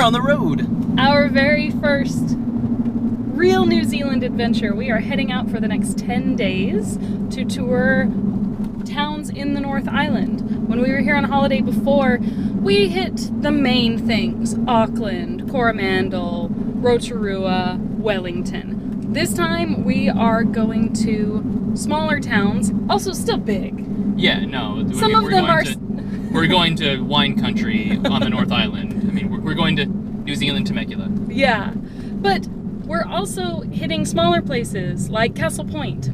on the road. Our very first real New Zealand adventure. We are heading out for the next 10 days to tour towns in the North Island. When we were here on holiday before, we hit the main things: Auckland, Coromandel, Rotorua, Wellington. This time we are going to smaller towns, also still big. Yeah, no. Some of them are... We're going to wine country on the North Island. I mean, we're going to New Zealand Temecula. Yeah, but we're also hitting smaller places like Castle Point.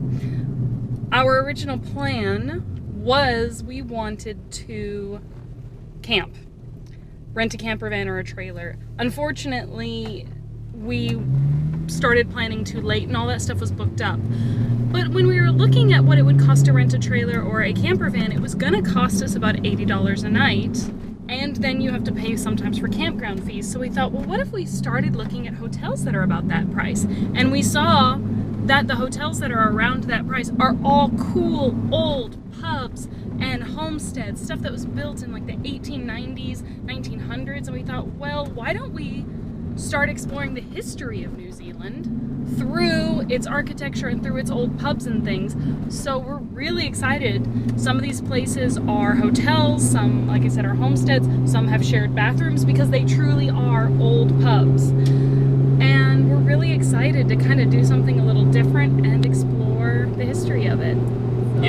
Our original plan was we wanted to camp, rent a camper van or a trailer. Unfortunately, we started planning too late and all that stuff was booked up. But when we were looking at what it would cost to rent a trailer or a camper van, it was gonna cost us about $80 a night. And then you have to pay sometimes for campground fees. So we thought, well, what if we started looking at hotels that are about that price? And we saw that the hotels that are around that price are all cool old pubs and homesteads, stuff that was built in like the 1890s, 1900s. And we thought, well, why don't we start exploring the history of New Zealand through its architecture and through its old pubs and things. So we're really excited. Some of these places are hotels, some, like I said, are homesteads, some have shared bathrooms because they truly are old pubs. And we're really excited to kind of do something a little different and explore the history of it. So.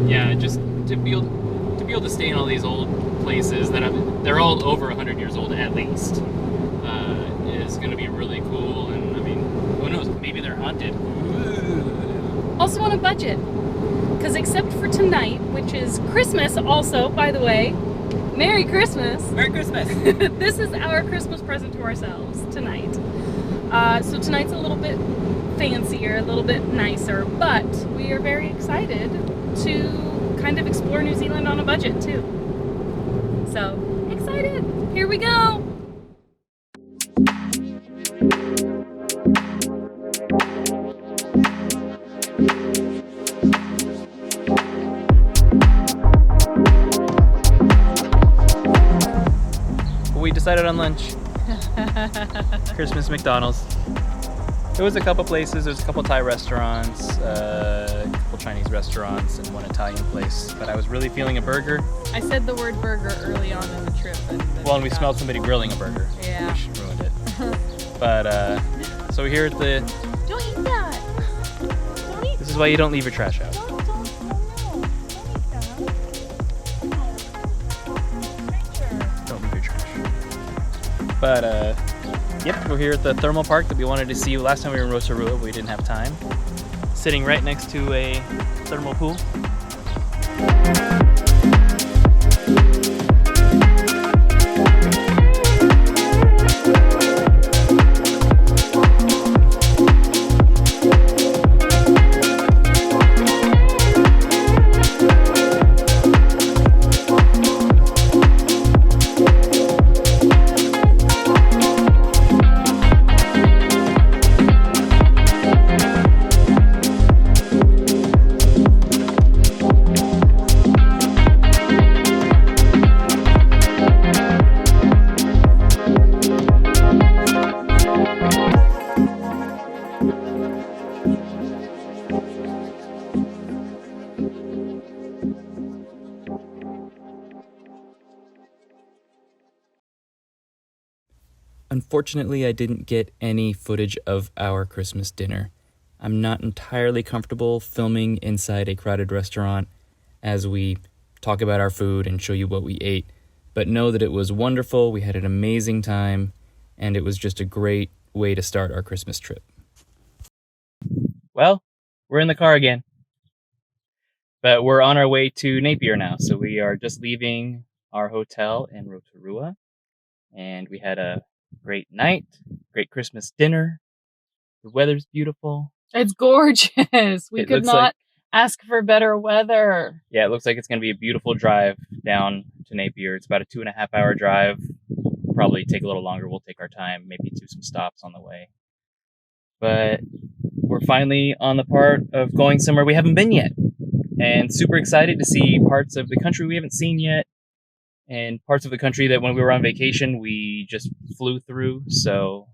Yeah, just to be able to stay in all these old places that they're all over 100 years old at least. Is going to be really cool, and I mean, who knows, maybe they're haunted. Also on a budget, because except for tonight, which is Christmas also, by the way, Merry Christmas! Merry Christmas! This is our Christmas present to ourselves tonight. So tonight's a little bit fancier, a little bit nicer, but we are very excited to kind of explore New Zealand on a budget too. So, excited! Here we go! We decided on lunch. Christmas McDonald's. There was a couple places. There's a couple Thai restaurants, a couple Chinese restaurants, and one Italian place. But I was really feeling a burger. I said the word burger early on in the trip. And we smelled somebody grilling a burger. Yeah. Which ruined it. But so we're here at the... Don't eat that! Don't eat. This is why you don't leave your trash out. Don't eat that. Don't leave your trash. But yep, we're here at the thermal park that we wanted to see last time we were in Rotorua, but we didn't have time. Sitting right next to a thermal pool. Unfortunately, I didn't get any footage of our Christmas dinner. I'm not entirely comfortable filming inside a crowded restaurant as we talk about our food and show you what we ate, but know that it was wonderful, we had an amazing time, and it was just a great way to start our Christmas trip. Well, we're in the car again, but we're on our way to Napier now, so we are just leaving our hotel in Rotorua, and we had a great night, great Christmas dinner. The weather's beautiful. It's gorgeous. We could not ask for better weather. Yeah, it looks like it's going to be a beautiful drive down to Napier. It's about a 2.5 hour drive. Probably take a little longer. We'll take our time, maybe do some stops on the way. But we're finally on the part of going somewhere we haven't been yet. And super excited to see parts of the country we haven't seen yet. and parts of the country that when we were on vacation we just flew through. So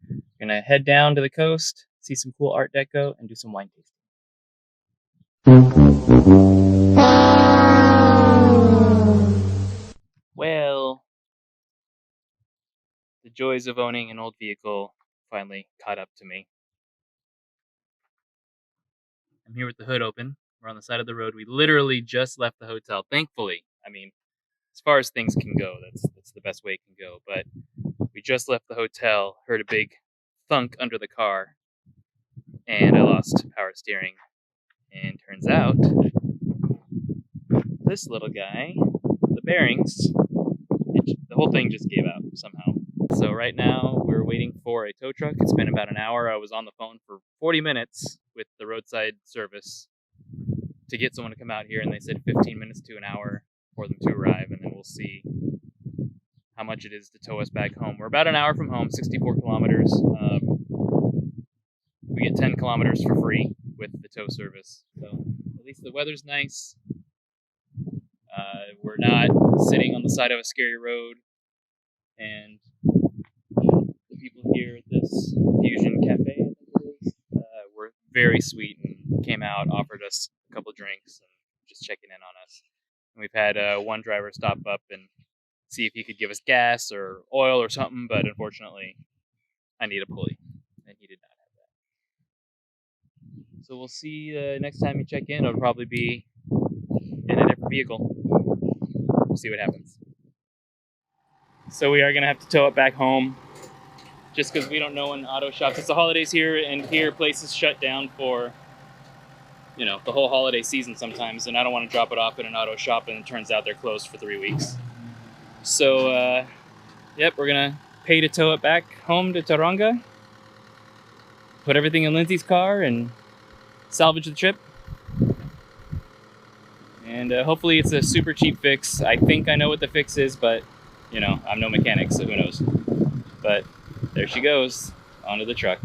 we're gonna head down to the coast, see some cool Art Deco, and do some wine tasting. Well, the joys of owning an old vehicle finally caught up to me. I'm here with the hood open. We're on the side of the road. We literally just left the hotel, thankfully. I mean, as far as things can go, that's the best way it can go. But we just left the hotel, heard a big thunk under the car, and I lost power steering. And turns out, this little guy, the bearings, the whole thing just gave out somehow. So right now we're waiting for a tow truck. It's been about an hour. I was on the phone for 40 minutes with the roadside service to get someone to come out here, and they said 15 minutes to an hour for them to arrive, and then we'll see how much it is to tow us back home. We're about an hour from home, 64 kilometers. We get 10 kilometers for free with the tow service. So at least the weather's nice. We're not sitting on the side of a scary road, and the people here at this Fusion Cafe, I think it is, were very sweet and came out, offered us a couple drinks, and just checking in on us. And we've had one driver stop up and see if he could give us gas or oil or something, but unfortunately, I need a pulley, and he did not have that. So we'll see next time you check in. It'll probably be in a different vehicle. We'll see what happens. So we are going to have to tow it back home just because we don't know when auto shops. It's the holidays here, and here places shut down for, you know, the whole holiday season sometimes, and I don't want to drop it off in an auto shop and it turns out they're closed for 3 weeks. So, yep, we're going to pay to tow it back home to Tauranga, put everything in Lindsay's car, and salvage the trip. And hopefully it's a super cheap fix. I think I know what the fix is, but, you know, I'm no mechanic, so who knows. But there she goes, onto the truck.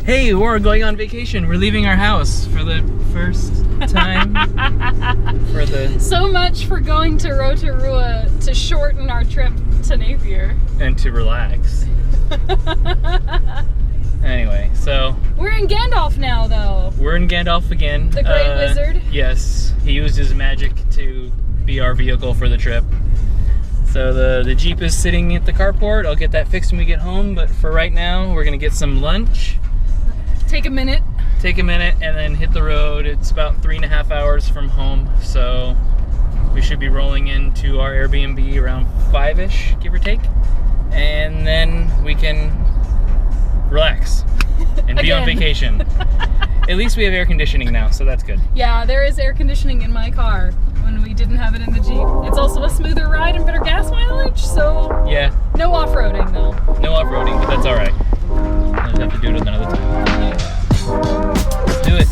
Hey, we're going on vacation. We're leaving our house for the first time. So much for going to Rotorua to shorten our trip to Napier. And to relax. Anyway, so we're in Gandalf now, though. We're in Gandalf again. The Great Wizard. Yes, he used his magic to be our vehicle for the trip. So the Jeep is sitting at the carport. I'll get that fixed when we get home, but for right now, we're gonna get some lunch. Take a minute, and then hit the road. It's about 3.5 hours from home, so we should be rolling into our Airbnb around 5-ish, give or take, and then we can relax and be on vacation. At least we have air conditioning now, so that's good. Yeah, there is air conditioning in my car when we didn't have it in the Jeep. It's also a smoother ride and better gas mileage, so yeah. No off-roading though. No off-roading, but that's all right. I'll just have to do it another time. Let's do it.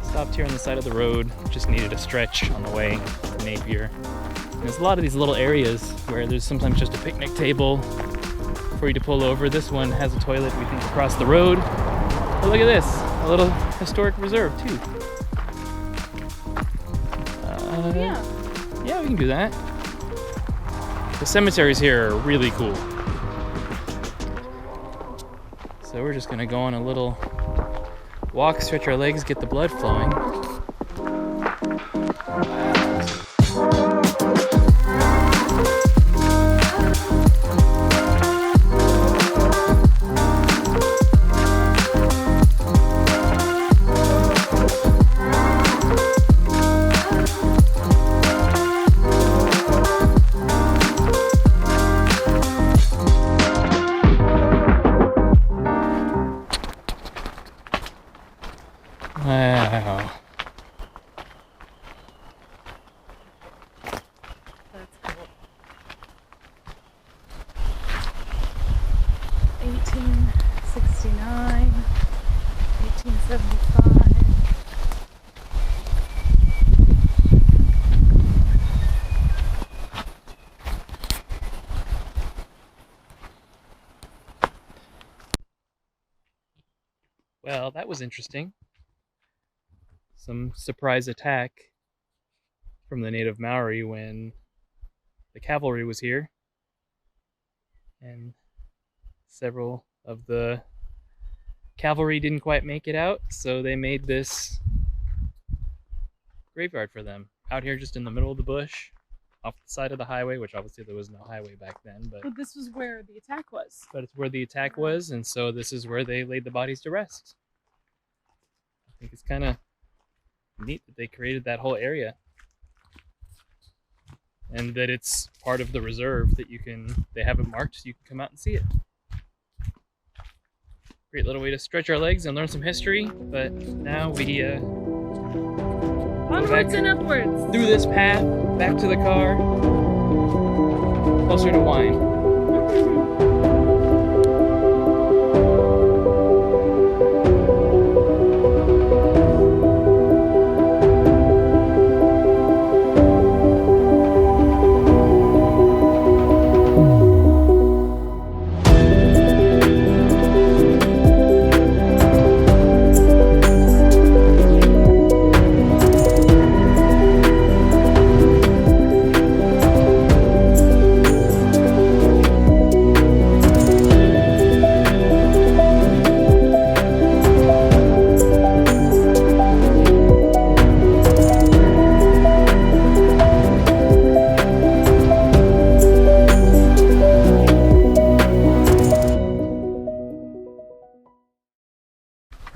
Stopped here on the side of the road. Just needed a stretch on the way to Napier. There's a lot of these little areas where there's sometimes just a picnic table for you to pull over. This one has a toilet, we think, across the road. But look at this, a little historic reserve too. Yeah, we can do that. The cemeteries here are really cool. So we're just gonna go on a little walk, stretch our legs, get the blood flowing. Wow. 1975. Well, that was interesting. Some surprise attack from the native Maori when the cavalry was here. And several of the cavalry didn't quite make it out, so they made this graveyard for them out here just in the middle of the bush off the side of the highway, which obviously there was no highway back then, but this was where the attack was. it's where the attack was, and so this is where they laid the bodies to rest. I think it's kind of neat that they created that whole area and that it's part of the reserve that they have it marked so you can come out and see it. Great little way to stretch our legs and learn some history, but now we Onwards and upwards. through this path back to the car, closer to wine.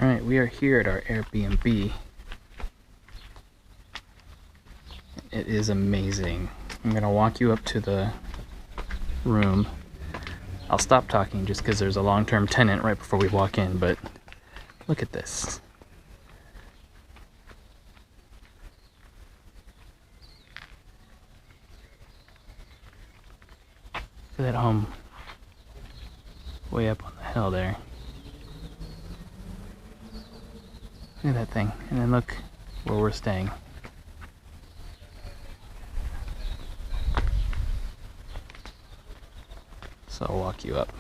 Alright, we are here at our Airbnb. It is amazing. I'm gonna walk you up to the room. I'll stop talking just because there's a long-term tenant right before we walk in, but look at this. Look at that home way up on the hill there. Look at that thing, and then look where we're staying. So I'll walk you up.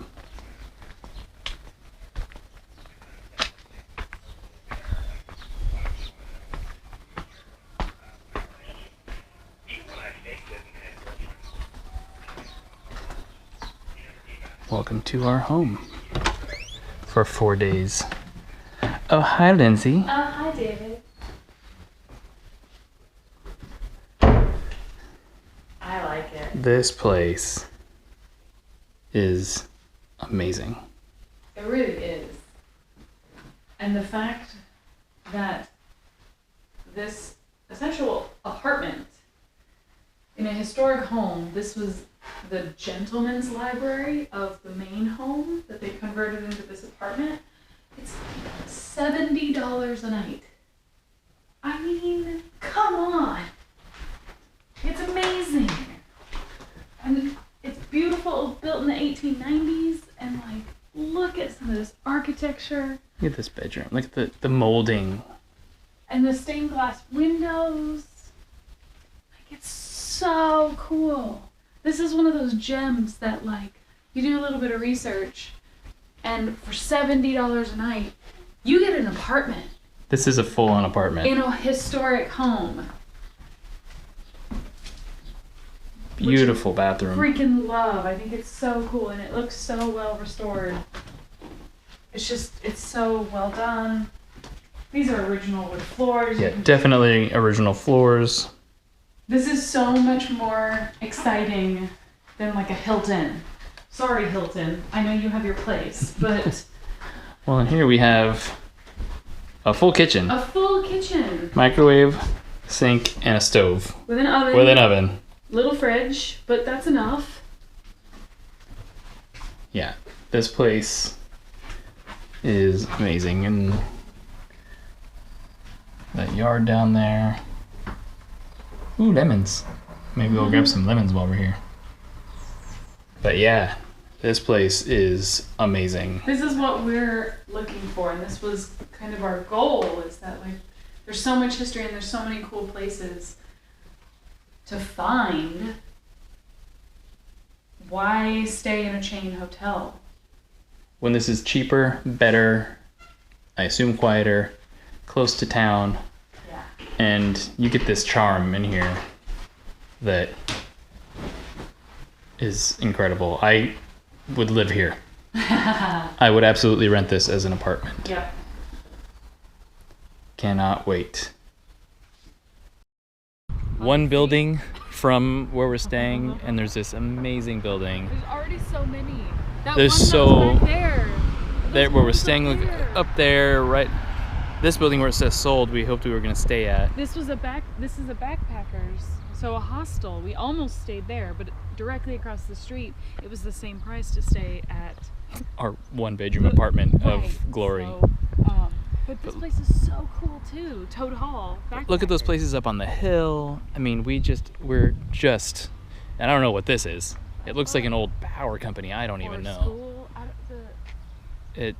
Welcome to our home for 4 days. Oh, hi, Lindsay. Hi, David. I like it. This place is amazing. It really is. And the fact that this essential apartment in a historic home, this was the gentleman's library of the main home that they converted into this apartment. It's $70 a night. I mean, come on. It's amazing. And it's beautiful, built in the 1890s, and like, look at some of this architecture. Look at this bedroom. Look at the molding. And the stained glass windows. Like, it's so cool. This is one of those gems that, like, you do a little bit of research, and for $70 a night, you get an apartment. This is a full-on apartment. In a historic home. Beautiful bathroom. Freaking love. I think it's so cool, and it looks so well restored. It's so well done. These are original wood floors. Yeah, definitely original floors. This is so much more exciting than like a Hilton. Sorry, Hilton. I know you have your place, but... Well, and here we have a full kitchen. A full kitchen. Microwave, sink, and a stove. With an oven. With an oven. Little fridge, but that's enough. Yeah, this place is amazing. And that yard down there. Ooh, lemons. Maybe we'll grab some lemons while we're here. But yeah, This place is amazing. This is what we're looking for, and this was kind of our goal, is that like there's so much history and there's so many cool places to find. Why stay in a chain hotel? When this is cheaper, better, I assume quieter, close to town, Yeah. and you get this charm in here that is incredible. I would live here. I would absolutely rent this as an apartment. Yep. Cannot wait. One building from where we're staying, and there's this amazing building. There's already so many. That There's one so- back there. There Those where we're ones staying, up like, there. up there, right? This building where it says sold, we hoped we were gonna stay at. This is a backpackers, so a hostel. We almost stayed there, but directly across the street, it was the same price to stay at Our one-bedroom apartment Right, of glory. So, but this place is so cool too. Toad Hall. Look at those Backpackers. places up on the hill. I mean, we're just, and I don't know what this is. It looks like an old power company. I don't even Or know. School.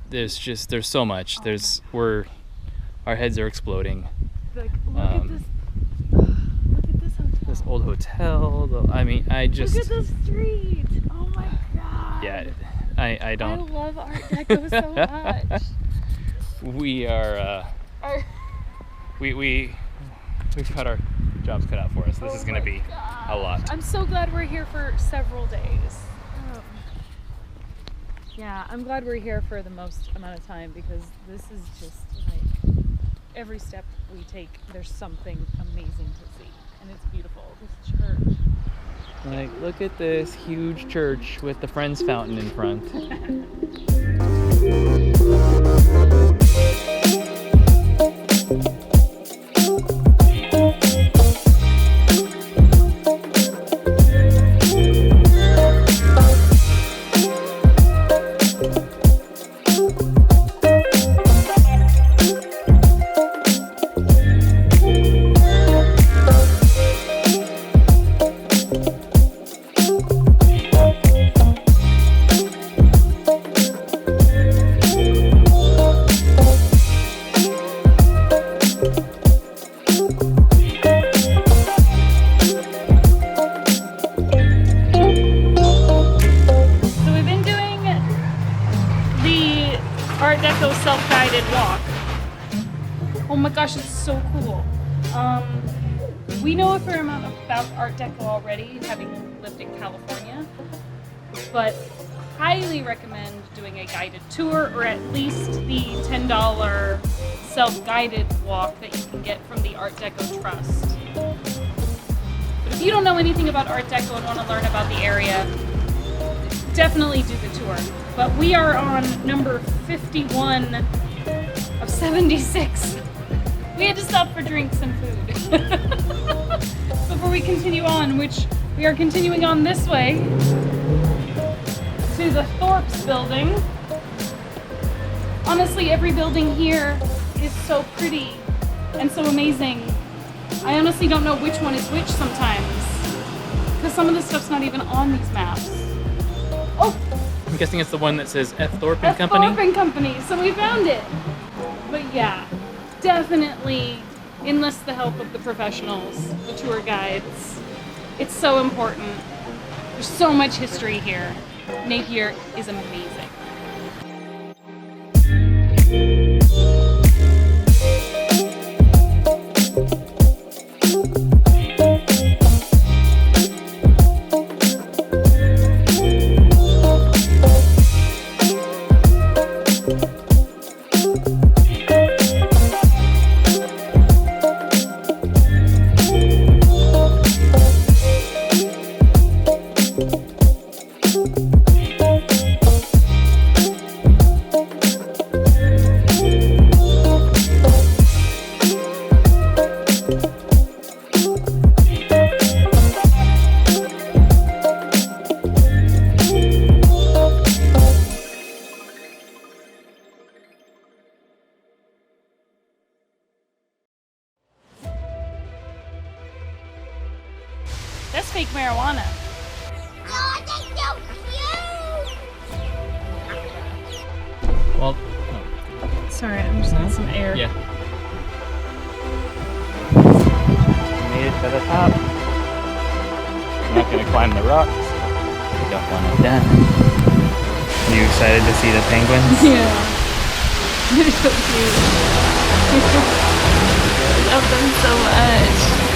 There's so much. Our heads are exploding. Like, look at this. Look at this hotel. This old hotel. I mean, I just, Look at the street. Oh my god. yeah, I don't. I love Art Deco so much. We are, Our- we've got our jobs cut out for us. This is gonna my be gosh. a lot. I'm so glad we're here for several days. Yeah, I'm glad we're here for the most amount of time, because this is just like every step we take, there's something amazing to see, and it's beautiful. This church. Like, look at this huge church with the Friends fountain in front. So we've been doing the Art Deco self-guided walk. Oh my gosh, it's so cool. We know a fair amount about Art Deco already, having lived in California, but highly recommend doing a guided tour, or at least the $10 self-guided walk that you can get from the Art Deco Trust. But if you don't know anything about Art Deco and want to learn about the area, definitely do the tour. But we are on number 51 of 76. We had to stop for drinks and food before we continue on, which we are continuing on this way to the Thorpe's building. Honestly, every building here is so pretty and so amazing. I honestly don't know which one is which sometimes, because some of the stuff's not even on these maps. Oh, I'm guessing it's the one that says F. Thorpe and that's Company. Thorpe and Company, so we found it. But yeah, definitely enlist the help of the professionals, the tour guides. It's so important. There's so much history here. Napier is amazing. Sorry, I'm just getting some air. Yeah. Made it to the top. I'm not gonna climb the rocks. I don't want to die. You excited to see the penguins? Yeah. They're so cute. I love them so much.